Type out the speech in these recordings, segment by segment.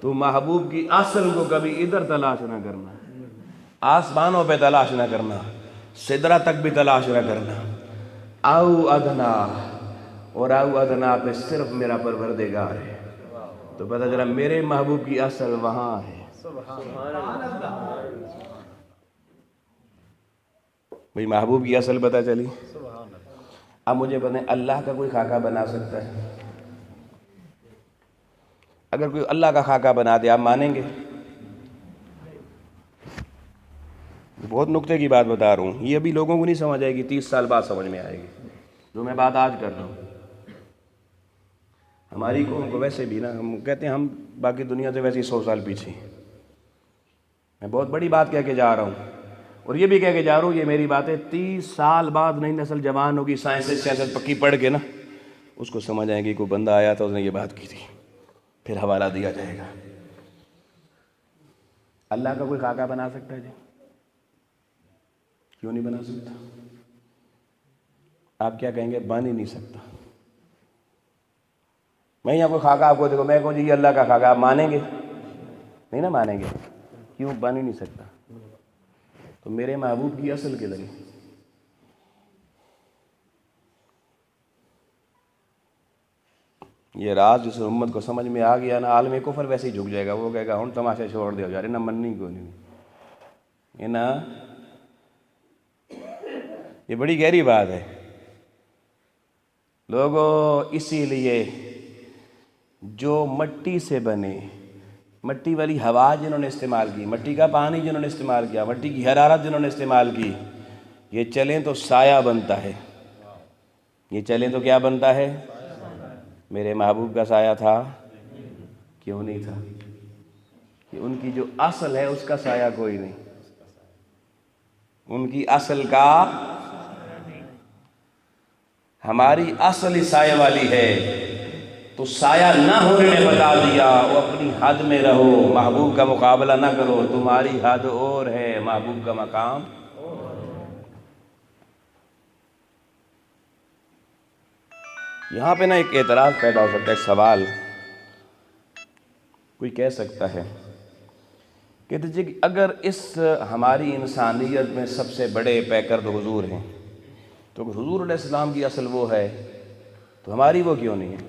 تو محبوب کی اصل کو کبھی ادھر تلاش نہ کرنا، آسمانوں پہ تلاش نہ کرنا، سدرہ تک بھی تلاش نہ کرنا، او ادنا، اور او ادنا پہ صرف میرا پروردگار ہے، تو پتہ چلا میرے محبوب کی اصل وہاں ہے۔ بھئی محبوب کی اصل پتہ چلی۔ اب مجھے بتائیں اللہ کا کوئی خاکہ بنا سکتا ہے؟ اگر کوئی اللہ کا خاکہ بنا دے آپ مانیں گے؟ بہت نکتے کی بات بتا رہا ہوں، یہ ابھی لوگوں کو نہیں سمجھ آئے گی، 30 سال بعد سمجھ میں آئے گی جو میں بات آج کر رہا ہوں۔ ہماری قوم کو ویسے بھی نا، ہم کہتے ہیں ہم باقی دنیا سے ویسے 100 سال پیچھے ہیں۔ میں بہت بڑی بات کہہ کے جا رہا ہوں، اور یہ بھی کہہ کے جا رہا ہوں، یہ میری بات ہے 30 سال بعد نئی نسل جوان ہوگی، سیاست پکی پڑھ کے نا اس کو سمجھ آئے گی کوئی بندہ آیا تھا اس نے یہ بات کی تھی، پھر حوالہ دیا جائے گا۔ اللہ کا کوئی خاکہ بنا سکتا ہے جی؟ کیوں نہیں بنا سکتا؟ آپ کیا کہیں گے؟ بن ہی نہیں سکتا۔ میں یہاں کوئی خاکہ آپ کو دیکھو، میں کہوں جی یہ اللہ کا خاکہ، آپ مانیں گے؟ نہیں نا مانیں گے، کیوں؟ بن ہی نہیں سکتا۔ تو میرے محبوب کی اصل کے لگے یہ راز جس امت کو سمجھ میں آ گیا نا، عالم کفر ویسے ہی جھک جائے گا، وہ کہے گا ہن تماشا چھوڑ دے یار، نہ مننی کو نہیں، یہ نا یہ بڑی گہری بات ہے لوگوں۔ اسی لیے جو مٹی سے بنے، مٹی والی ہوا جنہوں نے استعمال کی، مٹی کا پانی جنہوں نے استعمال کیا، مٹی کی حرارت جنہوں نے استعمال کی، یہ چلیں تو سایہ بنتا ہے، یہ چلیں تو کیا بنتا ہے؟ میرے محبوب کا سایہ تھا؟ کیوں نہیں تھا؟ کہ ان کی جو اصل ہے اس کا سایہ کوئی نہیں، ان کی اصل کا، ہماری اصل ہی سایہ والی ہے، تو سایہ نہ ہونے نے بتا دیا وہ اپنی حد میں رہو، محبوب کا مقابلہ نہ کرو، تمہاری حد اور ہے، محبوب کا مقام۔ یہاں پہ نا ایک اعتراض پیدا ہو سکتا ہے، سوال کوئی کہہ سکتا ہے کہ اگر اس ہماری انسانیت میں سب سے بڑے پیکر تو حضور ہیں، تو حضور علیہ السلام کی اصل وہ ہے تو ہماری وہ کیوں نہیں ہے؟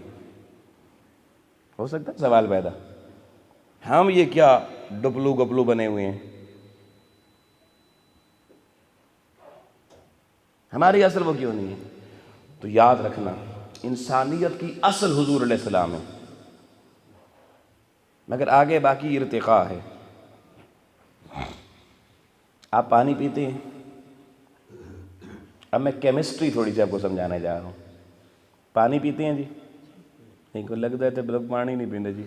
ہو سکتا ہے سوال پیدا، ہم یہ کیا ڈپلو گپلو بنے ہوئے ہیں، ہماری اصل وہ کیوں نہیں ہے؟ تو یاد رکھنا انسانیت کی اصل حضور علیہ السلام ہے، مگر آگے باقی ارتقاء ہے۔ آپ پانی پیتے ہیں، اب میں کیمسٹری تھوڑی سی آپ کو سمجھانے جا رہا ہوں۔ پانی پیتے ہیں جی؟ نہیں کو لگتا ہے تو لوگ پانی نہیں پیندے جی،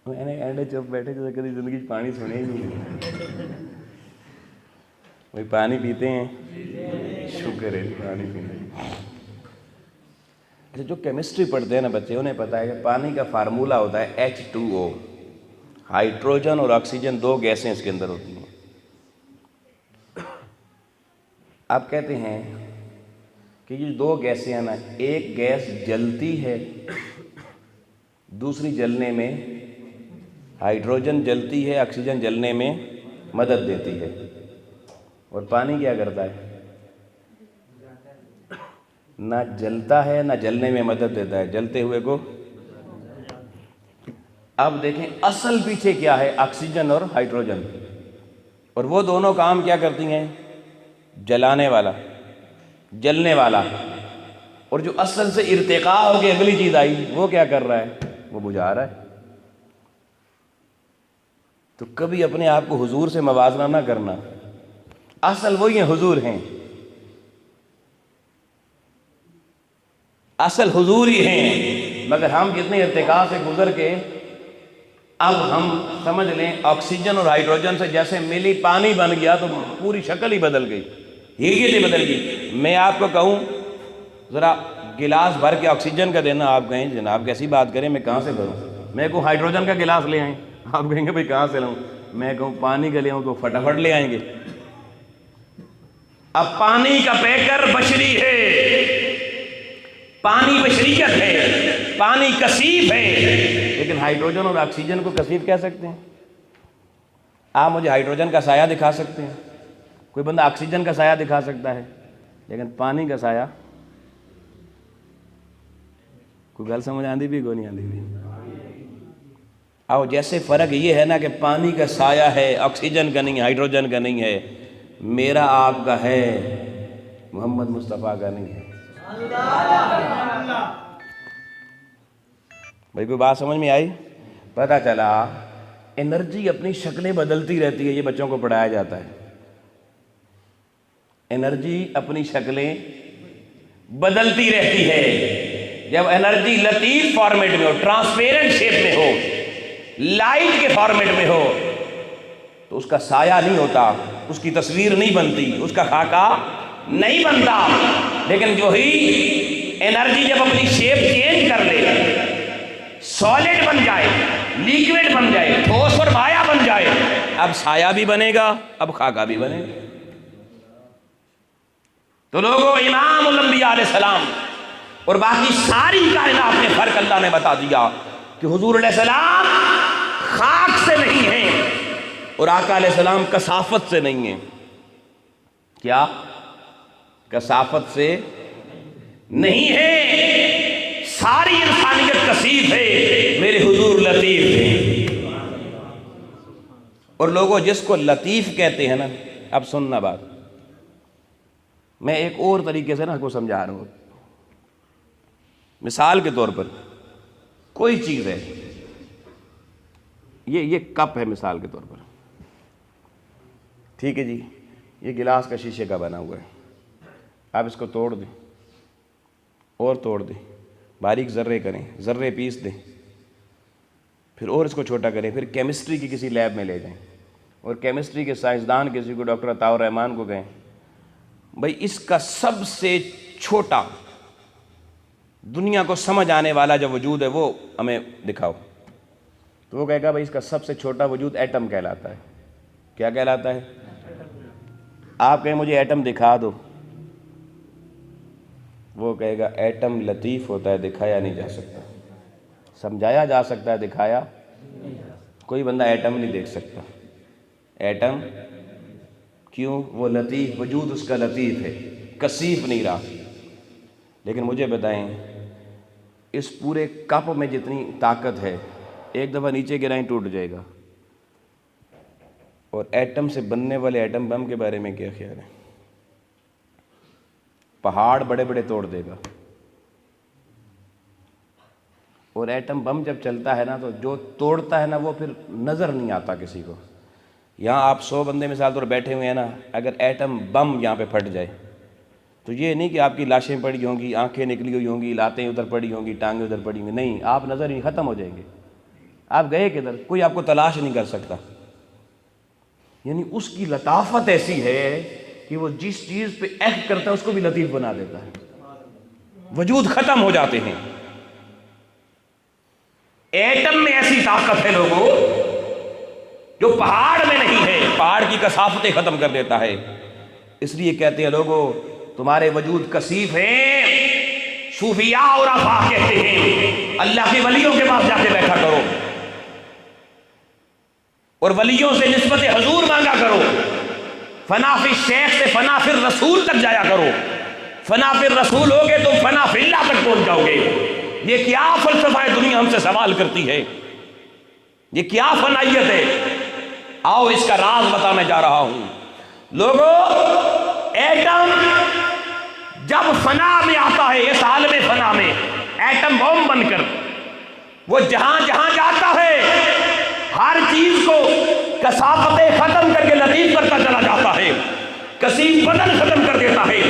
اینڈے چپ بیٹھے جو کبھی زندگی پانی سنے ہی نہیں۔ بھائی پانی پیتے ہیں؟ شکر ہے پانی پیتے ہیں۔ اچھا جو کیمسٹری پڑھتے ہیں نا بچے، انہیں پتہ ہے کہ پانی کا فارمولہ ہوتا ہے H2O، ہائیڈروجن اور آکسیجن دو گیسیں اس کے اندر ہوتی ہیں۔ آپ کہتے ہیں کہ یہ دو گیسیں ہیں نا، ایک گیس جلتی ہے، دوسری جلنے میں، ہائیڈروجن جلتی ہے، آکسیجن جلنے میں مدد دیتی ہے، اور پانی کیا کرتا ہے؟ نہ جلتا ہے نہ جلنے میں مدد دیتا ہے، جلتے ہوئے کو۔ اب دیکھیں اصل پیچھے کیا ہے؟ آکسیجن اور ہائیڈروجن، اور وہ دونوں کام کیا کرتی ہیں؟ جلانے والا، جلنے والا، اور جو اصل سے ارتقاء ہو کے اگلی چیز آئی وہ کیا کر رہا ہے؟ وہ بجھا رہا ہے۔ تو کبھی اپنے آپ کو حضور سے موازنہ نہ کرنا، اصل وہی ہیں، حضور ہیں، اصل حضور ہی ہیں، مگر ہم کتنے ارتقاء سے گزر کے اب ہم سمجھ لیں آکسیجن اور ہائیڈروجن سے جیسے ملی پانی بن گیا تو پوری شکل ہی بدل گئی، ہی بدل گئی۔ میں آپ کو کہوں ذرا گلاس بھر کے آکسیجن کا دینا، آپ کہیں جناب کیسی بات کریں، میں کہاں سے بھروں؟ میں کہوں ہائیڈروجن کا گلاس لے آئیں، آپ کہیں گے بھئی کہاں سے لاؤں؟ میں کہوں پانی کا لے آؤں تو فٹافٹ لے آئیں گے۔ اب پانی کا پیکر بشری ہے، پانی بشریت ہے، پانی کثیف ہے، لیکن ہائیڈروجن اور آکسیجن کو کثیف کہہ سکتے ہیں؟ آپ مجھے ہائیڈروجن کا سایہ دکھا سکتے ہیں، کوئی بندہ آکسیجن کا سایہ دکھا سکتا ہے، لیکن پانی کا سایہ کوئی گل سمجھ آندی بھی کوئی نہیں آندی بھی؟ آؤ، جیسے فرق یہ ہے نا کہ پانی کا سایہ ہے، آکسیجن کا نہیں، ہائیڈروجن کا نہیں ہے، میرا آپ کا ہے، محمد مصطفیٰ کا نہیں ہے۔ بھائی کوئی بات سمجھ میں آئی؟ پتہ چلا انرجی اپنی شکلیں بدلتی رہتی ہے، یہ بچوں کو پڑھایا جاتا ہے۔ انرجی اپنی شکلیں بدلتی رہتی ہے۔ جب انرجی لطیف فارمیٹ میں ہو، ٹرانسپیرنٹ شیپ میں ہو، لائٹ کے فارمیٹ میں ہو، تو اس کا سایہ نہیں ہوتا، اس کی تصویر نہیں بنتی، اس کا خاکہ نہیں بنتا۔ لیکن جو ہی انرجی جب اپنی شیپ چینج کر لے، سالڈ بن جائے، لیکوڈ بن جائے، ٹھوس اور مائع بن جائے، اب سایہ بھی بنے گا، اب خاکہ بھی بنے گا۔ تو لوگوں، امام الانبیاء علیہ السلام اور باقی ساری کائنات میں فرق اللہ نے بتا دیا کہ حضور علیہ السلام خاک سے نہیں ہیں اور آقا علیہ السلام کثافت سے نہیں ہیں۔ کیا؟ کثافت سے نہیں ہے، ساری انسانیت کثیف ہے، میرے حضور لطیف ہیں۔ اور لوگوں، جس کو لطیف کہتے ہیں نا، اب سننا بات، میں ایک اور طریقے سے نا کو سمجھا رہا ہوں۔ مثال کے طور پر کوئی چیز ہے، یہ کپ ہے مثال کے طور پر، ٹھیک ہے جی، یہ گلاس کا شیشے کا بنا ہوا ہے، آپ اس کو توڑ دیں اور توڑ دیں، باریک ذرے کریں، ذرے پیس دیں، پھر اور اس کو چھوٹا کریں، پھر کیمسٹری کی کسی لیب میں لے جائیں اور کیمسٹری کے سائنسدان کسی کو ڈاکٹر عطاء الرحمن کو کہیں بھائی اس کا سب سے چھوٹا دنیا کو سمجھ آنے والا جو وجود ہے وہ ہمیں دکھاؤ، تو وہ کہے گا بھائی اس کا سب سے چھوٹا وجود ایٹم کہلاتا ہے۔ کیا کہلاتا ہے؟ آپ کہیں مجھے ایٹم دکھا دو، وہ کہے گا ایٹم لطیف ہوتا ہے، دکھایا نہیں جا سکتا، سمجھایا جا سکتا ہے، دکھایا کوئی بندہ ایٹم نہیں دیکھ سکتا۔ ایٹم کیوں؟ وہ لطیف، وجود اس کا لطیف ہے، کثیف نہیں رہا۔ لیکن مجھے بتائیں، اس پورے کپ میں جتنی طاقت ہے، ایک دفعہ نیچے گرائیں ٹوٹ جائے گا، اور ایٹم سے بننے والے ایٹم بم کے بارے میں کیا خیال ہے؟ پہاڑ بڑے بڑے توڑ دے گا، اور ایٹم بم جب چلتا ہے نا تو جو توڑتا ہے نا وہ پھر نظر نہیں آتا کسی کو۔ یہاں آپ 100 بندے مثال طور بیٹھے ہوئے ہیں نا، اگر ایٹم بم یہاں پہ پھٹ جائے تو یہ نہیں کہ آپ کی لاشیں پڑی ہوں گی، آنکھیں نکلی ہوئی ہوں گی، لاتیں ادھر پڑی ہوں گی، ٹانگیں ادھر پڑی ہوں گی، نہیں، آپ نظر ہی ختم ہو جائیں گے، آپ گئے کدھر، کوئی آپ کو تلاش نہیں کر سکتا۔ یعنی اس کی لطافت ایسی ہے کہ وہ جس چیز پہ ایکٹ کرتا ہے اس کو بھی لطیف بنا دیتا ہے، وجود ختم ہو جاتے ہیں۔ ایٹم میں ایسی طاقت ہے لوگوں جو پہاڑ میں نہیں ہے، پہاڑ کی کثافتیں ختم کر دیتا ہے۔ اس لیے کہتے ہیں لوگوں تمہارے وجود کثیف ہیں، صوفیاء اور عرفاء کہتے ہیں اللہ کے ولیوں کے پاس جا کے بیٹھا کرو اور ولیوں سے نسبت حضور مانگا کرو، فنا فی الشیخ سے فنا فی الرسول تک جایا کرو، فنا فی الرسول ہوگے تو فنا فی اللہ تک پہنچ جاؤ گے۔ یہ کیا فلسفہ دنیا ہم سے سوال کرتی ہے، یہ کیا فنائیت ہے؟ آؤ اس کا راز بتانے جا رہا ہوں۔ لوگوں، ایٹم جب فنا میں آتا ہے، اس عالم فنا میں ایٹم بم بن کر وہ جہاں جہاں جاتا ہے ہر چیز کو کثافتیں ختم کر کے لطیف کرتا چلا جاتا ہے، کثیف بدن ختم کر دیتا ہے،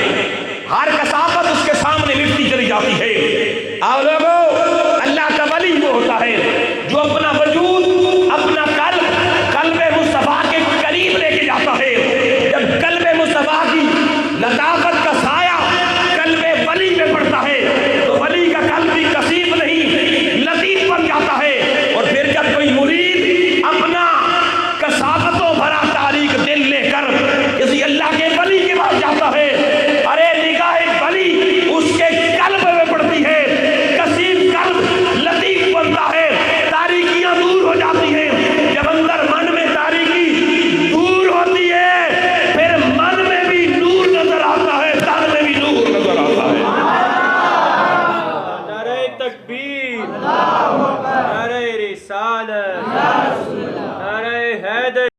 ہر کثافت اس کے سامنے مٹتی چلی جاتی ہے۔ اور لوگوں، اللہ کا ولی وہ ہوتا ہے جو اپنا وجود، اپنا قلب مصطفیٰ کے قریب لے کے جاتا ہے۔ جب قلب مصطفیٰ کی لطافت کا سایہ قلب ولی پہ پڑتا ہے تو ولی کا قلب بھی کثیف نہیں، لطیف بن جاتا ہے۔ اور پھر جب کوئی مرید اپنا کثافتوں بھرا تاریک دل لے کر کسی اللہ کے ولی کے پاس جاتا ہے تکبیر